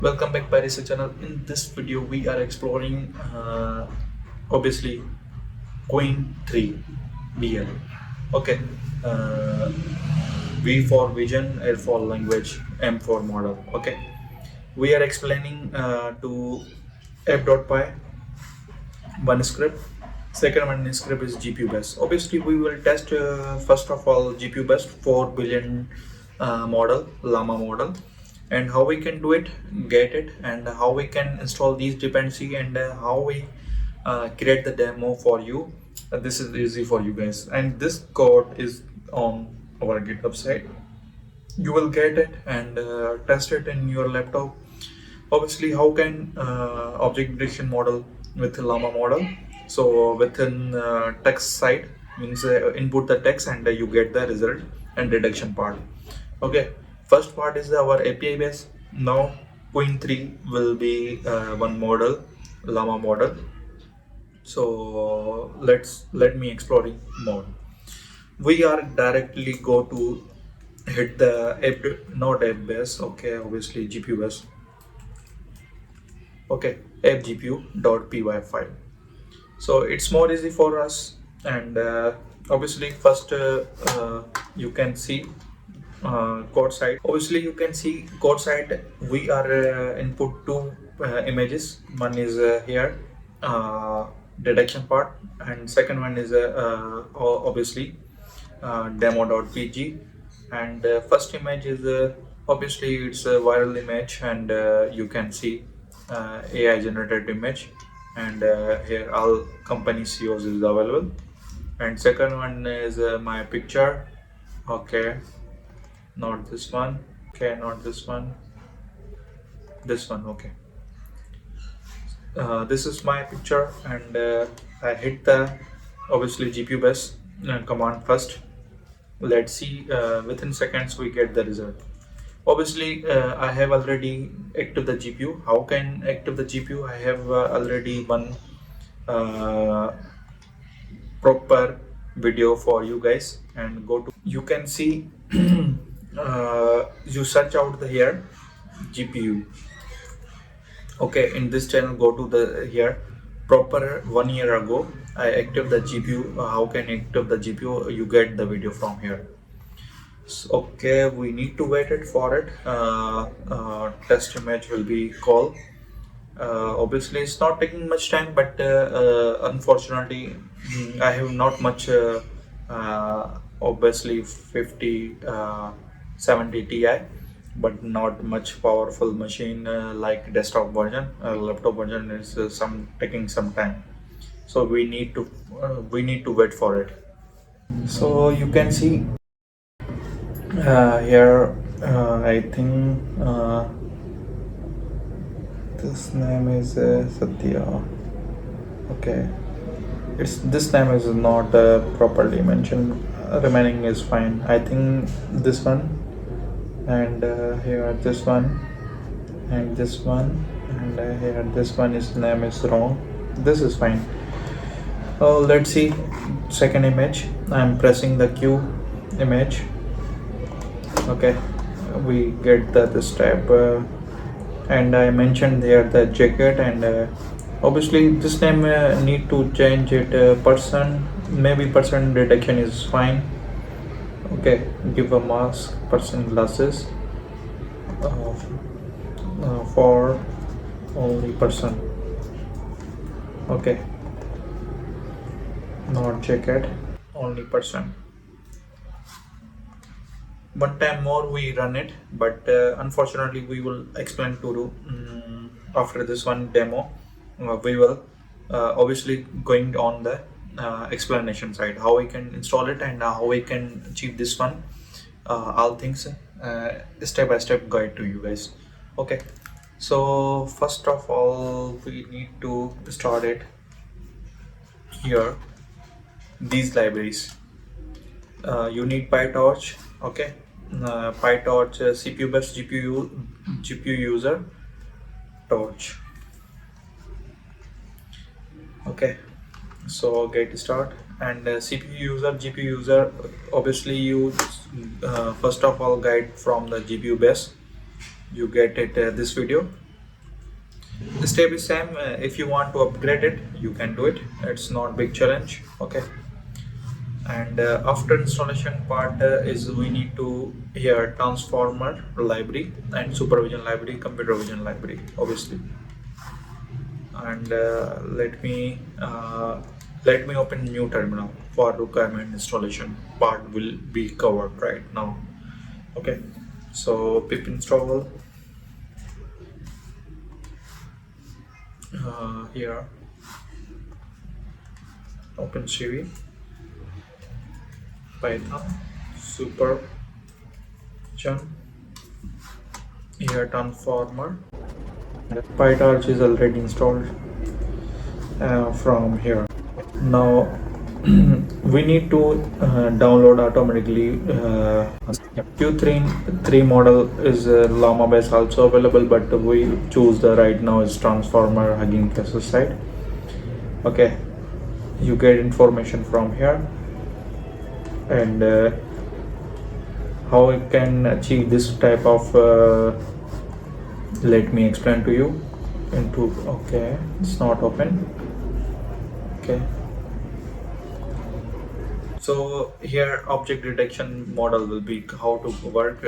Welcome back PyResearch channel. In this video we are exploring obviously Qwen3 BL. Okay, uh, V for vision, L for language, M for model. Okay, we are explaining to f.py one script. Second one script is GPU based. Obviously we will test first of all GPU based 4 billion model, llama model, and how we can do it, get it, and how we can install these dependency, and how we create the demo for you. This is easy for you guys, and this code is on our GitHub site. You will get it and test it in your laptop. Obviously, how can object detection model with llama model? So within text side means input the text and you get the result and detection part. Okay, first part is our API base. Now Qwen3 will be one model, llama model. So let me exploring more. We are directly go to hit the app, not app base. Okay, obviously GPU base. Okay, appgpu.py file. So it's more easy for us, and obviously first you can see code side. Obviously you can see code side. We are input two images. One is here detection part, and second one is obviously demo.pg, and first image is obviously it's a viral image, and you can see AI generated image, and here all company CEOs is available. And second one is my picture. Okay, not this one. Okay, not this one. This one. Okay, this is my picture, and I hit the obviously GPU base command first. Let's see, within seconds we get the result. Obviously I have already active the GPU. How can active the GPU? I have already one proper video for you guys, and go to, you can see you search out the here GPU. Okay, in this channel go to the here proper 1 year ago I active the GPU. How can active the GPU? You get the video from here. Okay, we need to wait it for it. Test image will be called. Obviously it's not taking much time, but unfortunately I have not much obviously 50 70 Ti, but not much powerful machine like desktop version. Laptop version is taking some time, so we need to wait for it. So you can see here I think this name is Satya. Okay, it's this name is not properly mentioned. Remaining is fine. I think this one, and here this one, and this one, and here this one is name is wrong. This is fine. Oh, let's see second image. I'm pressing the Q image. Okay, we get this type, and I mentioned there the jacket, and obviously this name need to change it. Person, maybe person detection is fine. Okay, give a mask, person glasses for only person. Okay, not jacket, only person. One time more we run it, but unfortunately we will explain to do after this one demo. We will obviously going on the explanation side, how we can install it and how we can achieve this one. All things step by step guide to you guys. Okay, so first of all we need to start it here. These libraries, you need PyTorch. Okay, PyTorch CPU based GPU user torch. Okay, so get start, and CPU user GPU user. Obviously you first of all guide from the GPU base. You get it this video, The step is same. If you want to upgrade it, you can do it. It's not big challenge. Okay. And after installation part is we need to here transformer library and supervision library, computer vision library, obviously. And let me open new terminal for requirement installation part will be covered right now. Okay, so pip install here, OpenCV, Python, supervision, here transformer. PyTorch is already installed from here. Now we need to download automatically. Q3 model is llama base also available, but we choose the right now is transformer Hugging Face site. Okay, you get information from here, and how you can achieve this type of let me explain to you into. Okay, it's not open. Okay, so here object detection model will be how to work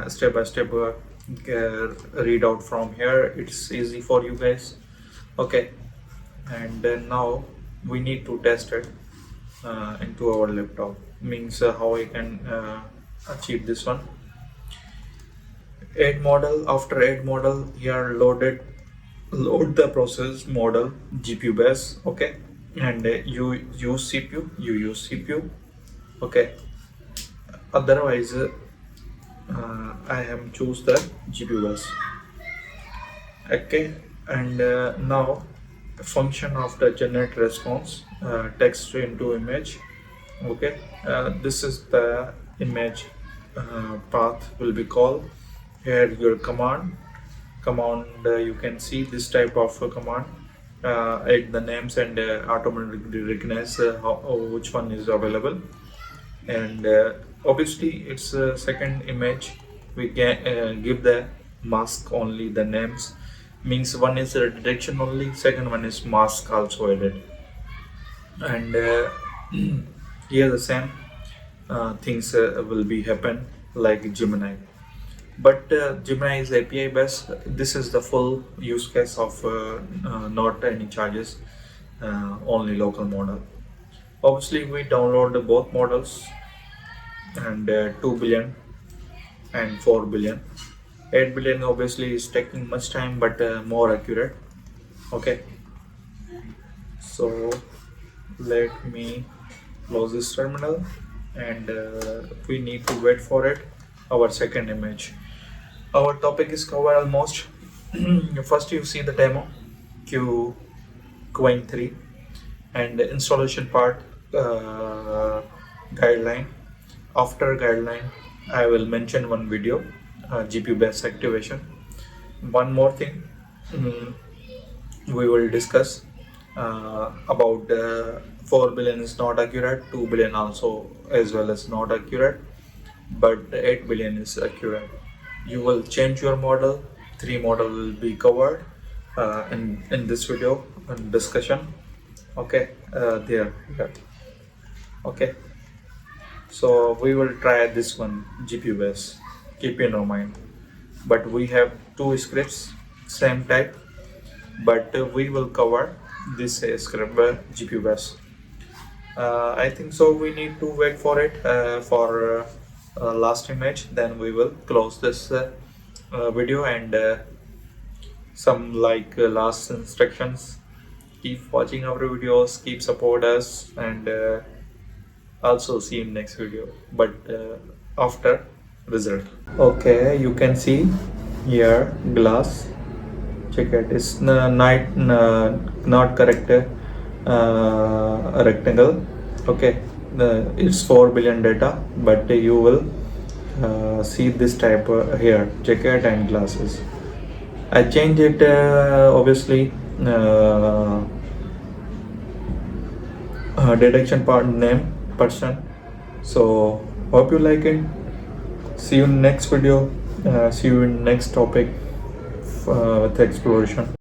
step by step readout from here. It's easy for you guys. Okay, and then now we need to test it into our laptop, means how I can achieve this one. Add model. After add model, here load the process model GPU base. Okay, and you use CPU. Okay, otherwise I am choose the GPU base. Okay, and now function of the generate response text into image. Okay, this is the image path will be called. Here your command you can see this type of command, add the names and automatically recognize which one is available. And obviously it's a second image, we can give the mask only the names, means one is a detection only, second one is mask also added. And here the same things will be happen like Gemini, but Gemini is API based. This is the full use case of not any charges, only local model. Obviously we download both models, and 2 billion and 4 billion. 8 billion obviously is taking much time, but more accurate. Okay, so let me close this terminal, and we need to wait for it, our second image. Our topic is covered almost. First you see the demo Qwen3 and the installation part, guideline. After guideline I will mention one video, GPU based activation. One more thing, we will discuss about 4 billion is not accurate, 2 billion also as well as not accurate, but 8 billion is accurate. You will change your model. 3 model will be covered in this video and discussion. Okay, there. Okay, so we will try this one GPU base, keep in our mind. But we have 2 scripts same type, but we will cover this script GPU base. I think so we need to wait for it for last image, then we will close this video, and some like last instructions: keep watching our videos, keep support us, and also see in next video, but after result. Okay, you can see here glass, check it, it's not correct rectangle. Okay, it's 4 billion data, but you will see this type here, jacket and glasses. I change it obviously detection part name person. So hope you like it. See you in next video. See you in next topic. with exploration.